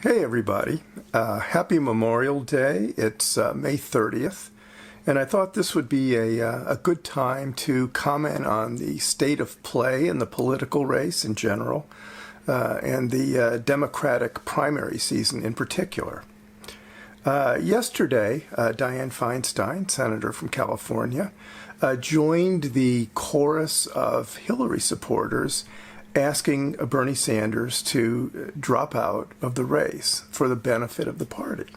Hey everybody, happy Memorial Day. It's May 30th, and I thought this would be a good time to comment on the state of play in the political race in general, and the Democratic primary season in particular. Yesterday, Dianne Feinstein, senator from California, joined the chorus of Hillary supporters asking Bernie Sanders to drop out of the race for the benefit of the party.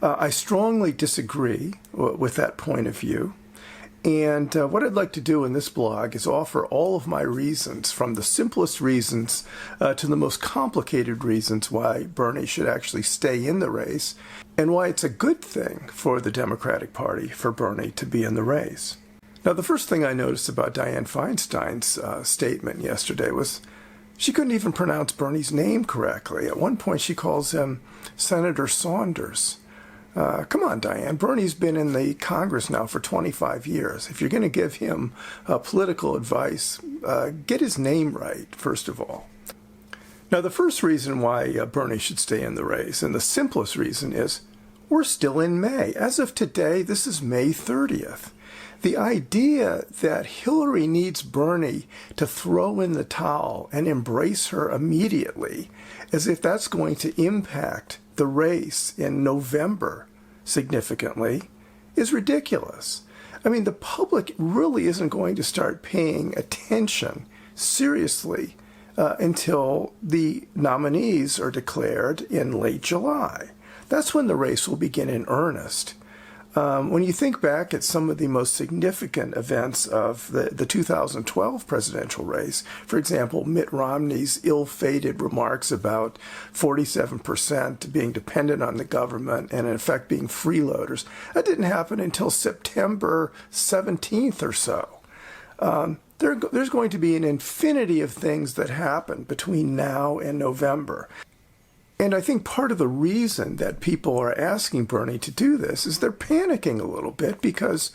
I strongly disagree with that point of view. And what I'd like to do in this blog is offer all of my reasons, from the simplest reasons to the most complicated reasons why Bernie should actually stay in the race, and why it's a good thing for the Democratic Party for Bernie to be in the race. Now, the first thing I noticed about Dianne Feinstein's statement yesterday was she couldn't even pronounce Bernie's name correctly. At one point, she calls him Senator Saunders. Come on, Dianne. Bernie's been in the Congress now for 25 years. If you're going to give him political advice, get his name right, first of all. Now, the first reason why Bernie should stay in the race, and the simplest reason, is we're still in May. As of today, this is May 30th. The idea that Hillary needs Bernie to throw in the towel and embrace her immediately, as if that's going to impact the race in November significantly, is ridiculous. I mean, the public really isn't going to start paying attention seriously until the nominees are declared in late July. That's when the race will begin in earnest. When you think back at some of the most significant events of the 2012 presidential race, for example, Mitt Romney's ill-fated remarks about 47% being dependent on the government and in effect being freeloaders, that didn't happen until September 17th or so. There's going to be an infinity of things that happen between now and November. And I think part of the reason that people are asking Bernie to do this is they're panicking a little bit because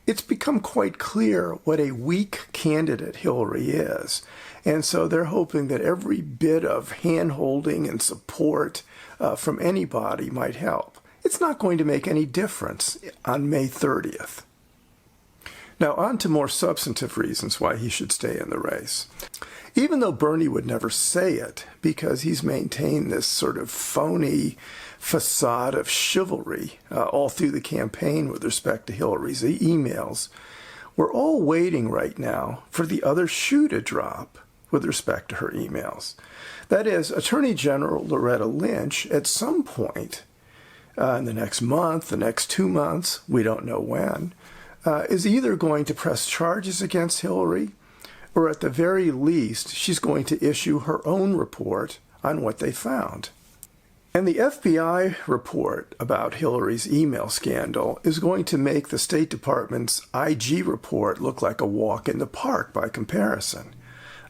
it's become quite clear what a weak candidate Hillary is. And so they're hoping that every bit of hand-holding and support from anybody might help. It's not going to make any difference on May 30th. Now, on to more substantive reasons why he should stay in the race. Even though Bernie would never say it, because he's maintained this sort of phony facade of chivalry all through the campaign with respect to Hillary's emails, we're all waiting right now for the other shoe to drop with respect to her emails. That is, Attorney General Loretta Lynch, at some point in the next month, the next 2 months, we don't know when, is either going to press charges against Hillary, or at the very least, she's going to issue her own report on what they found. And the FBI report about Hillary's email scandal is going to make the State Department's IG report look like a walk in the park by comparison.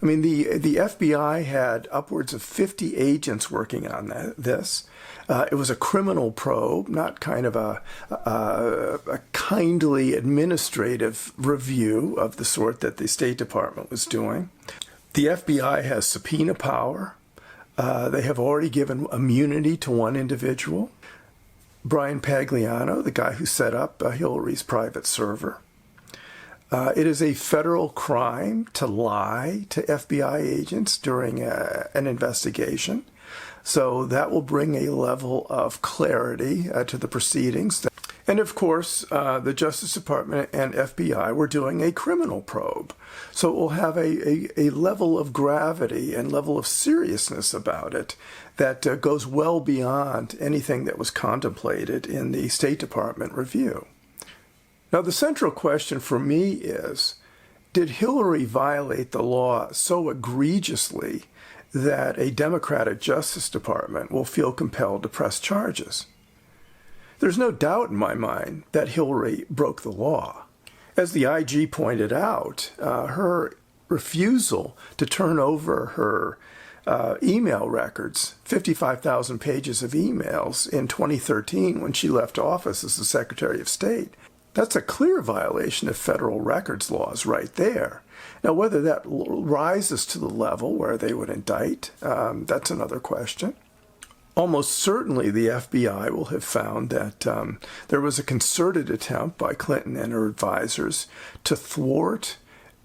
I mean, the FBI had upwards of 50 agents working on this. It was a criminal probe, not kind of a kindly administrative review of the sort that the State Department was doing. The FBI has subpoena power. They have already given immunity to one individual, Brian Pagliano, the guy who set up Hillary's private server. It is a federal crime to lie to FBI agents during an investigation. So that will bring a level of clarity to the proceedings. And of course, the Justice Department and FBI were doing a criminal probe. So it will have a level of gravity and level of seriousness about it that goes well beyond anything that was contemplated in the State Department review. Now, the central question for me is, did Hillary violate the law so egregiously that a Democratic Justice Department will feel compelled to press charges? There's no doubt in my mind that Hillary broke the law. As the IG pointed out, her refusal to turn over her email records, 55,000 pages of emails in 2013 when she left office as the Secretary of State, that's a clear violation of federal records laws right there. Now, whether that rises to the level where they would indict, that's another question. Almost certainly the FBI will have found that there was a concerted attempt by Clinton and her advisors to thwart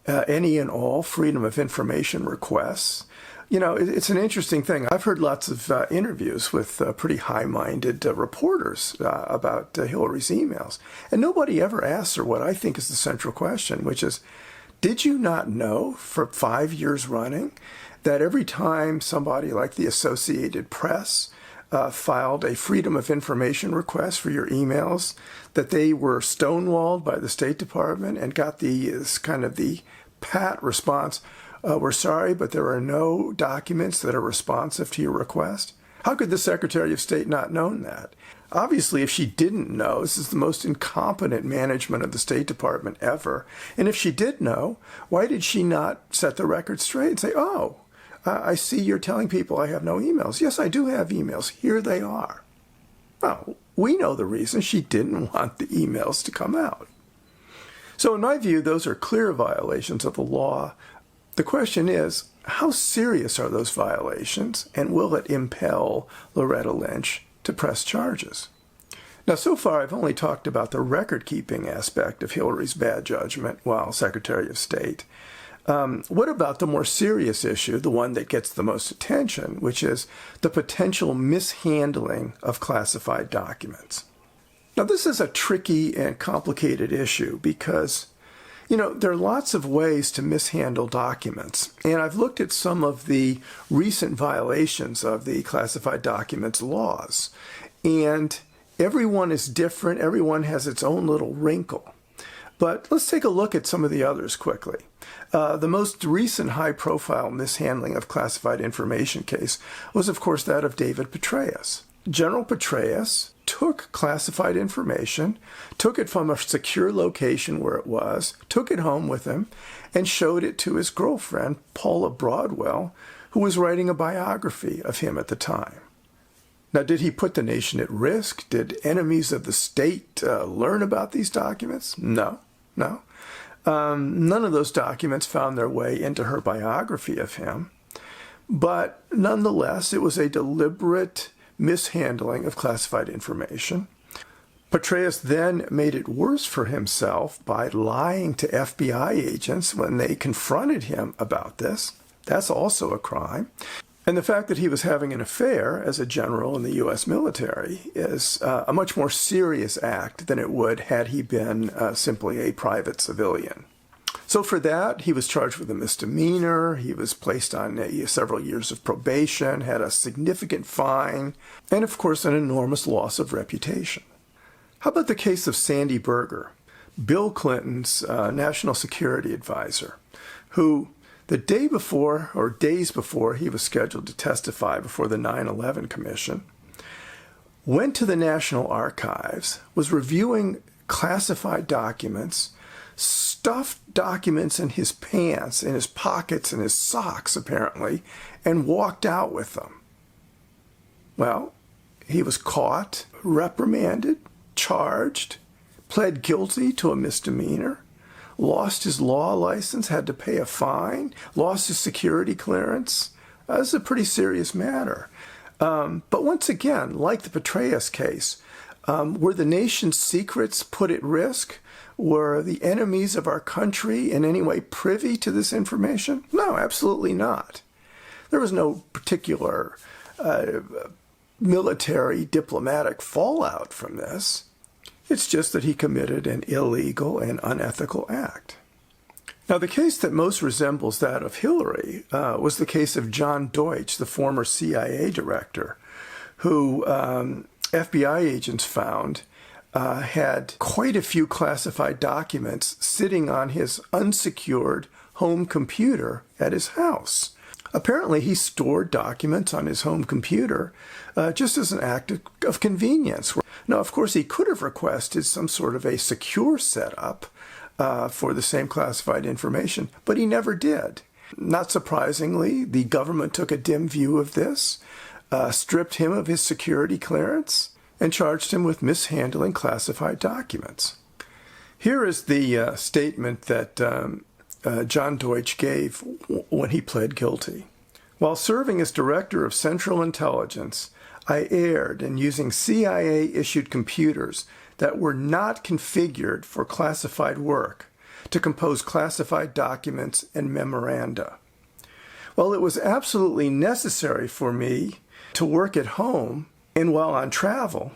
any and all freedom of information requests. You know, it's an interesting thing. I've heard lots of interviews with pretty high-minded reporters about Hillary's emails, and nobody ever asks her what I think is the central question, which is, did you not know for 5 years running that every time somebody like the Associated Press filed a Freedom of Information request for your emails, that they were stonewalled by the State Department and got the pat response, we're sorry, but there are no documents that are responsive to your request? How could the Secretary of State not known that? Obviously, if she didn't know, this is the most incompetent management of the State Department ever. And if she did know, why did she not set the record straight and say, oh, I see you're telling people I have no emails. Yes, I do have emails. Here they are. Well, we know the reason. She didn't want the emails to come out. So in my view, those are clear violations of the law. The question is, how serious are those violations, and will it impel Loretta Lynch to press charges? Now, so far, I've only talked about the record-keeping aspect of Hillary's bad judgment while Secretary of State. What about the more serious issue, the one that gets the most attention, which is the potential mishandling of classified documents? Now, this is a tricky and complicated issue because, you know, there are lots of ways to mishandle documents, and I've looked at some of the recent violations of the classified documents laws, and everyone is different. Everyone has its own little wrinkle. But let's take a look at some of the others quickly. The most recent high-profile mishandling of classified information case was, of course, that of David Petraeus. General Petraeus took classified information, took it from a secure location where it was, took it home with him, and showed it to his girlfriend, Paula Boswell, who was writing a biography of him at the time. Now, did he put the nation at risk? Did enemies of the state learn about these documents? No. None of those documents found their way into her biography of him. But nonetheless, it was a deliberate mishandling of classified information. Petraeus then made it worse for himself by lying to FBI agents when they confronted him about this. That's also a crime. And the fact that he was having an affair as a general in the U.S. military is a much more serious act than it would had he been simply a private civilian. So for that, he was charged with a misdemeanor. He was placed on several years of probation, had a significant fine, and of course an enormous loss of reputation. How about the case of Sandy Berger, Bill Clinton's national security advisor, who the day before, or days before, he was scheduled to testify before the 9/11 Commission, went to the National Archives, was reviewing classified documents, stuffed documents in his pants, in his pockets, in his socks, apparently, and walked out with them. Well, he was caught, reprimanded, charged, pled guilty to a misdemeanor, lost his law license, had to pay a fine, lost his security clearance. This is a pretty serious matter. But once again, like the Petraeus case, were the nation's secrets put at risk? Were the enemies of our country in any way privy to this information? No, absolutely not. There was no particular military diplomatic fallout from this. It's just that he committed an illegal and unethical act. Now, the case that most resembles that of Hillary was the case of John Deutsch, the former CIA director, who FBI agents found had quite a few classified documents sitting on his unsecured home computer at his house. Apparently, he stored documents on his home computer just as an act of convenience. Now, of course, he could have requested some sort of a secure setup for the same classified information, but he never did. Not surprisingly, the government took a dim view of this, stripped him of his security clearance, and charged him with mishandling classified documents. Here is the statement that John Deutsch gave when he pled guilty. While serving as Director of Central Intelligence, I erred in using CIA-issued computers that were not configured for classified work to compose classified documents and memoranda. While it was absolutely necessary for me to work at home and while on travel,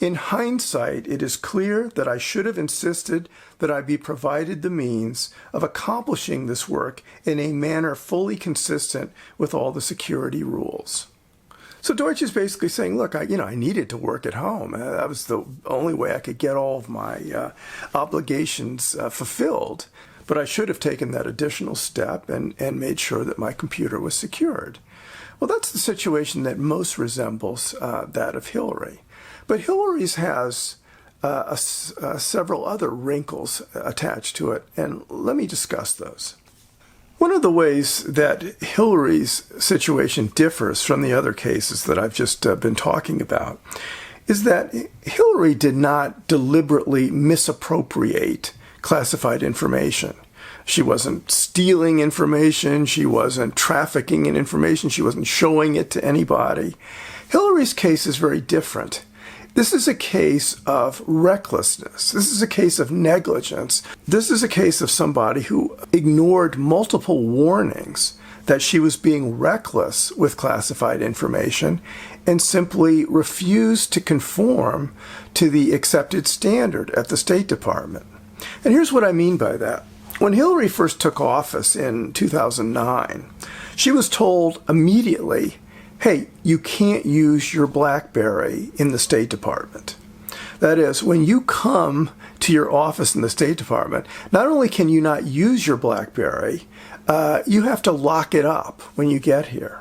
in hindsight, it is clear that I should have insisted that I be provided the means of accomplishing this work in a manner fully consistent with all the security rules. So Deutsch is basically saying, look, I needed to work at home. That was the only way I could get all of my obligations fulfilled. But I should have taken that additional step and made sure that my computer was secured. Well, that's the situation that most resembles that of Hillary. But Hillary's has several other wrinkles attached to it, and let me discuss those. One of the ways that Hillary's situation differs from the other cases that I've just been talking about is that Hillary did not deliberately misappropriate classified information. She wasn't stealing information. She wasn't trafficking in information. She wasn't showing it to anybody. Hillary's case is very different. This is a case of recklessness. This is a case of negligence. This is a case of somebody who ignored multiple warnings that she was being reckless with classified information and simply refused to conform to the accepted standard at the State Department. And here's what I mean by that. When Hillary first took office in 2009, she was told immediately, hey, you can't use your BlackBerry in the State Department. That is, when you come to your office in the State Department, not only can you not use your BlackBerry, you have to lock it up when you get here.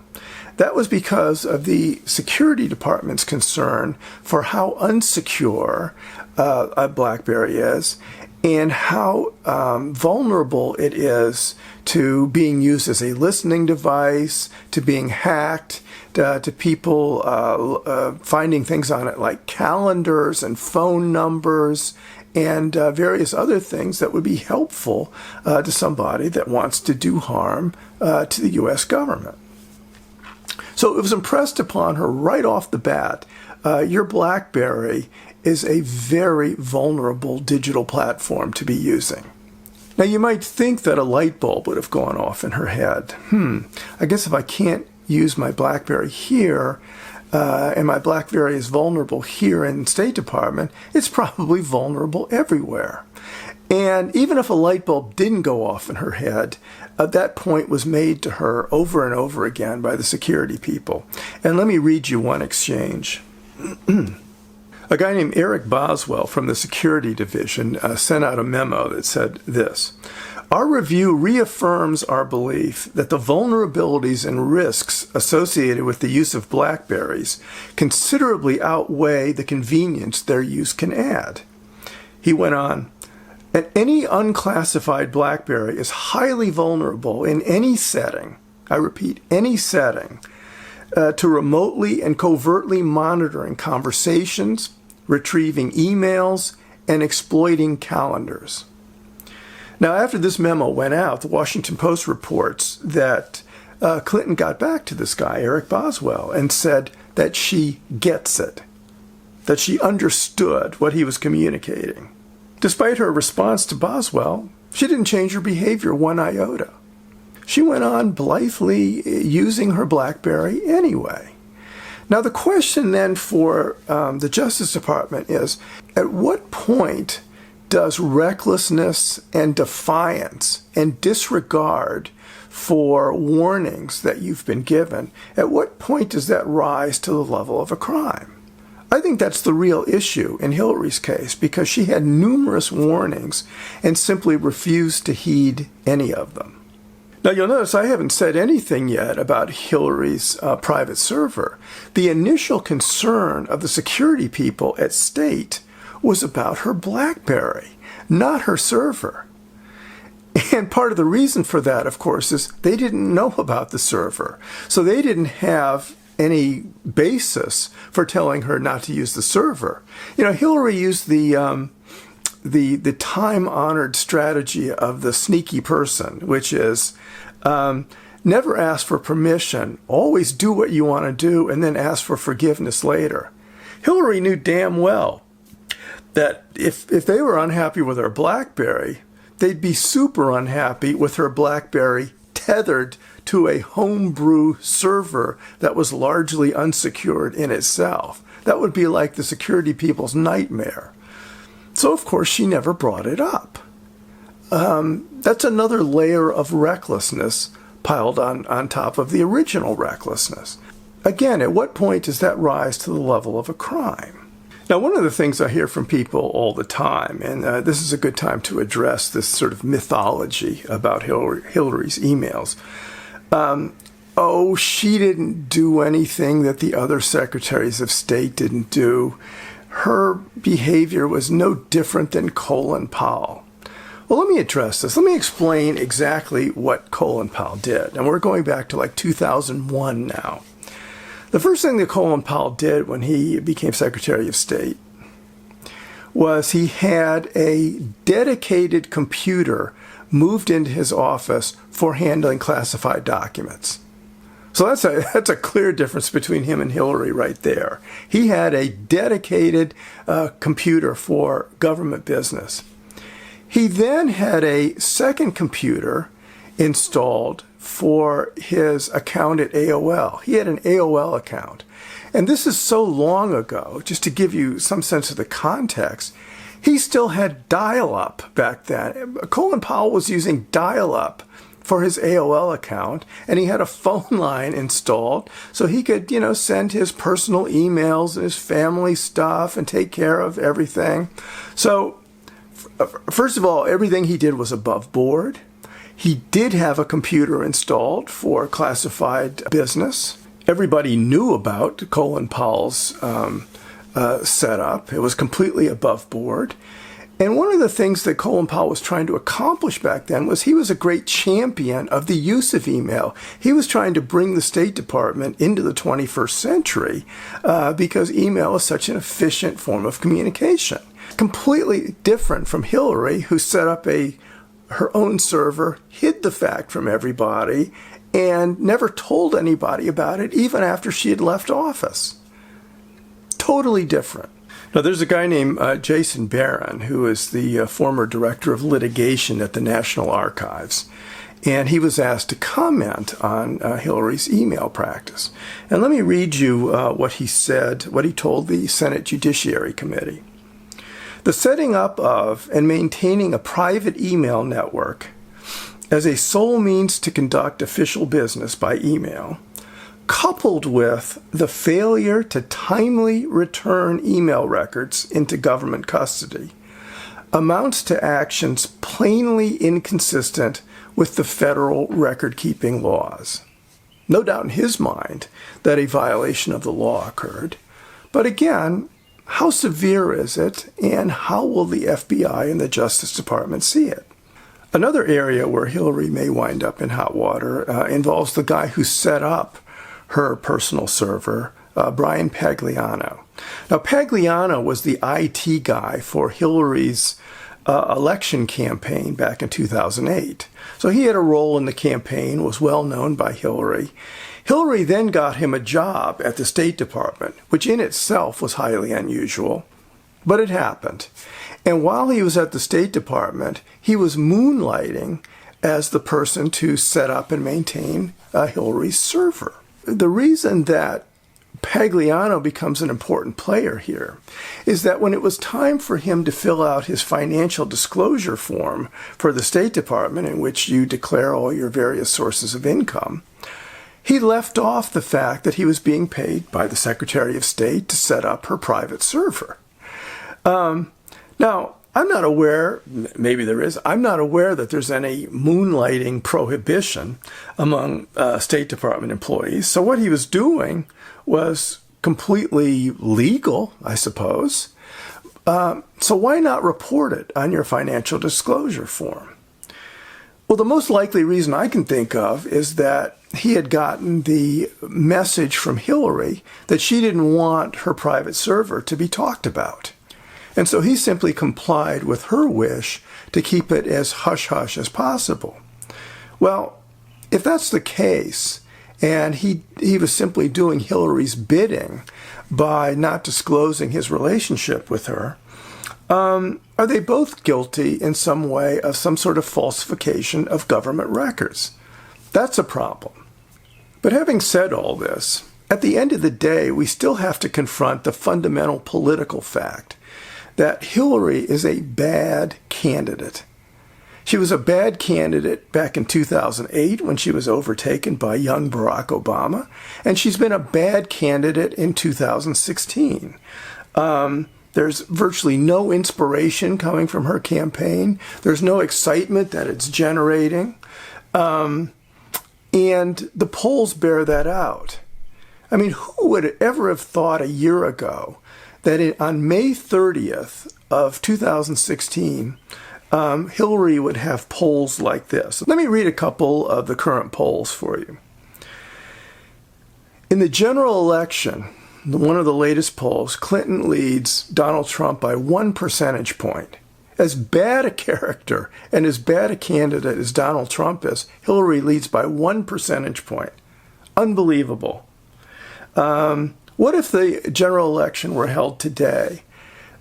That was because of the security department's concern for how unsecure a BlackBerry is and how vulnerable it is to being used as a listening device, to being hacked, to people finding things on it like calendars and phone numbers and various other things that would be helpful to somebody that wants to do harm to the U.S. government. So it was impressed upon her right off the bat, your BlackBerry is a very vulnerable digital platform to be using. Now you might think that a light bulb would have gone off in her head. I guess if I can't use my BlackBerry here, and my BlackBerry is vulnerable here in the State Department, it's probably vulnerable everywhere. And even if a light bulb didn't go off in her head, that point was made to her over and over again by the security people. And let me read you one exchange. A guy named Eric Boswell from the security division sent out a memo that said this: our review reaffirms our belief that the vulnerabilities and risks associated with the use of BlackBerries considerably outweigh the convenience their use can add. He went on, and any unclassified BlackBerry is highly vulnerable in any setting, I repeat, any setting, to remotely and covertly monitoring conversations, retrieving emails, and exploiting calendars. Now, after this memo went out, the Washington Post reports that Clinton got back to this guy, Eric Boswell, and said that she gets it, that she understood what he was communicating. Despite her response to Boswell, she didn't change her behavior one iota. She went on blithely using her BlackBerry anyway. Now, the question then for the Justice Department is, at what point does recklessness and defiance and disregard for warnings that you've been given, at what point does that rise to the level of a crime? I think that's the real issue in Hillary's case, because she had numerous warnings and simply refused to heed any of them. Now, you'll notice I haven't said anything yet about Hillary's private server. The initial concern of the security people at State was about her BlackBerry, not her server. And part of the reason for that, of course, is they didn't know about the server. So they didn't have any basis for telling her not to use the server. You know, Hillary used the time-honored strategy of the sneaky person, which is Never ask for permission. Always do what you want to do and then ask for forgiveness later. Hillary knew damn well that if they were unhappy with her BlackBerry, they'd be super unhappy with her BlackBerry tethered to a homebrew server that was largely unsecured in itself. That would be like the security people's nightmare. So, of course, she never brought it up. That's another layer of recklessness piled on top of the original recklessness. Again, at what point does that rise to the level of a crime? Now, one of the things I hear from people all the time, and this is a good time to address this sort of mythology about Hillary's emails. Oh, she didn't do anything that the other secretaries of state didn't do. Her behavior was no different than Colin Powell. Well, let me address this. Let me explain exactly what Colin Powell did. And we're going back to like 2001 now. The first thing that Colin Powell did when he became Secretary of State was he had a dedicated computer moved into his office for handling classified documents. So that's a clear difference between him and Hillary right there. He had a dedicated computer for government business. He then had a second computer installed for his account at AOL. He had an AOL account. And this is so long ago, just to give you some sense of the context, he still had dial-up back then. Colin Powell was using dial-up for his AOL account, and he had a phone line installed so he could, send his personal emails and his family stuff and take care of everything. So, first of all, everything he did was above board. He did have a computer installed for classified business. Everybody knew about Colin Powell's setup. It was completely above board. And one of the things that Colin Powell was trying to accomplish back then was he was a great champion of the use of email. He was trying to bring the State Department into the 21st century because email is such an efficient form of communication. Completely different from Hillary, who set up her own server, hid the fact from everybody, and never told anybody about it, even after she had left office. Totally different. Now, there's a guy named Jason Barron, who is the former director of litigation at the National Archives, and he was asked to comment on Hillary's email practice. And let me read you what he said, what he told the Senate Judiciary Committee. The setting up of and maintaining a private email network as a sole means to conduct official business by email, coupled with the failure to timely return email records into government custody, amounts to actions plainly inconsistent with the federal record-keeping laws. No doubt in his mind that a violation of the law occurred, but again, how severe is it, and how will the FBI and the Justice Department see it? Another area where Hillary may wind up in hot water involves the guy who set up her personal server, Brian Pagliano. Now, Pagliano was the IT guy for Hillary's election campaign back in 2008. So he had a role in the campaign, was well known by Hillary. Hillary then got him a job at the State Department, which in itself was highly unusual, but it happened. And while he was at the State Department, he was moonlighting as the person to set up and maintain Hillary's server. The reason that Pagliano becomes an important player here is that when it was time for him to fill out his financial disclosure form for the State Department, in which you declare all your various sources of income, he left off the fact that he was being paid by the Secretary of State to set up her private server. Now, I'm not aware, maybe there is, I'm not aware that there's any moonlighting prohibition among State Department employees. So what he was doing was completely legal, I suppose. So why not report it on your financial disclosure form? Well, the most likely reason I can think of is that he had gotten the message from Hillary that she didn't want her private server to be talked about. And so he simply complied with her wish to keep it as hush-hush as possible. Well, if that's the case, and he was simply doing Hillary's bidding by not disclosing his relationship with her, are they both guilty in some way of some sort of falsification of government records? That's a problem. But having said all this, at the end of the day, we still have to confront the fundamental political fact that Hillary is a bad candidate. She was a bad candidate back in 2008 when she was overtaken by young Barack Obama, and she's been a bad candidate in 2016. There's virtually no inspiration coming from her campaign. There's no excitement that it's generating. And the polls bear that out. I mean, who would ever have thought a year ago that on May 30th of 2016, Hillary would have polls like this? Let me read a couple of the current polls for you. In the general election, one of the latest polls, Clinton leads Donald Trump by 1 percentage point. As bad a character and as bad a candidate as Donald Trump is, Hillary leads by 1 percentage point. Unbelievable. What if the general election were held today?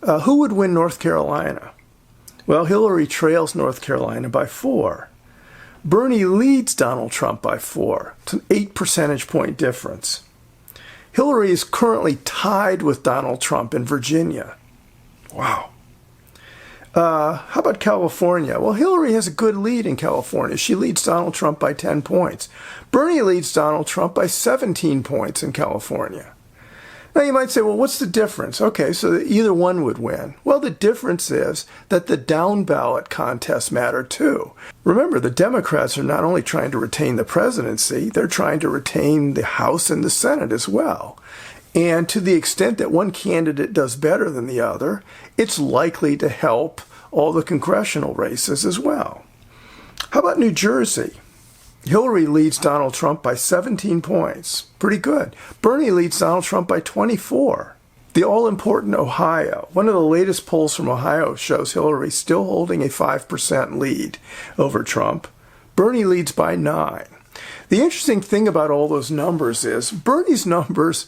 Who would win North Carolina? Well, Hillary trails North Carolina by 4. Bernie leads Donald Trump by 4. It's an 8 percentage point difference. Hillary is currently tied with Donald Trump in Virginia. Wow. How about California? Well, Hillary has a good lead in California. She leads Donald Trump by 10 points. Bernie leads Donald Trump by 17 points in California. Now you might say, well, what's the difference? Okay, so either one would win. Well, the difference is that the down ballot contests matter too. Remember, the Democrats are not only trying to retain the presidency, they're trying to retain the House and the Senate as well. And to the extent that one candidate does better than the other, it's likely to help all the congressional races as well. How about New Jersey? Hillary leads Donald Trump by 17 points. Pretty good. Bernie leads Donald Trump by 24. The all-important Ohio. One of the latest polls from Ohio shows Hillary still holding a 5% lead over Trump. Bernie leads by 9. The interesting thing about all those numbers is Bernie's numbers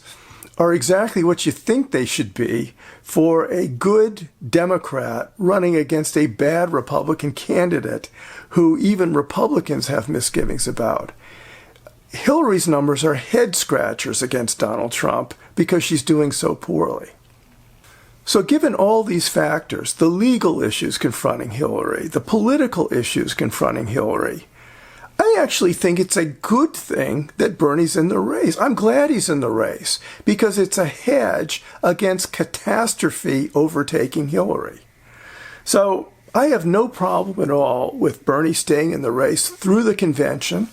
are exactly what you think they should be for a good Democrat running against a bad Republican candidate who even Republicans have misgivings about. Hillary's numbers are head scratchers against Donald Trump because she's doing so poorly. So given all these factors, the legal issues confronting Hillary, the political issues confronting Hillary, I actually think it's a good thing that Bernie's in the race. I'm glad he's in the race because it's a hedge against catastrophe overtaking Hillary. So I have no problem at all with Bernie staying in the race through the convention.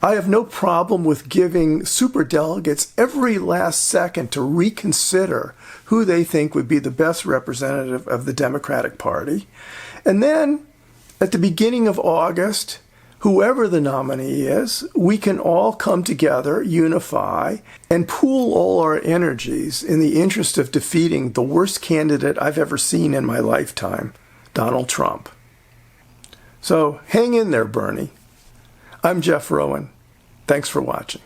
I have no problem with giving superdelegates every last second to reconsider who they think would be the best representative of the Democratic Party. And then at the beginning of August, whoever the nominee is, we can all come together, unify, and pool all our energies in the interest of defeating the worst candidate I've ever seen in my lifetime, Donald Trump. So hang in there, Bernie. I'm Jeff Rowan. Thanks for watching.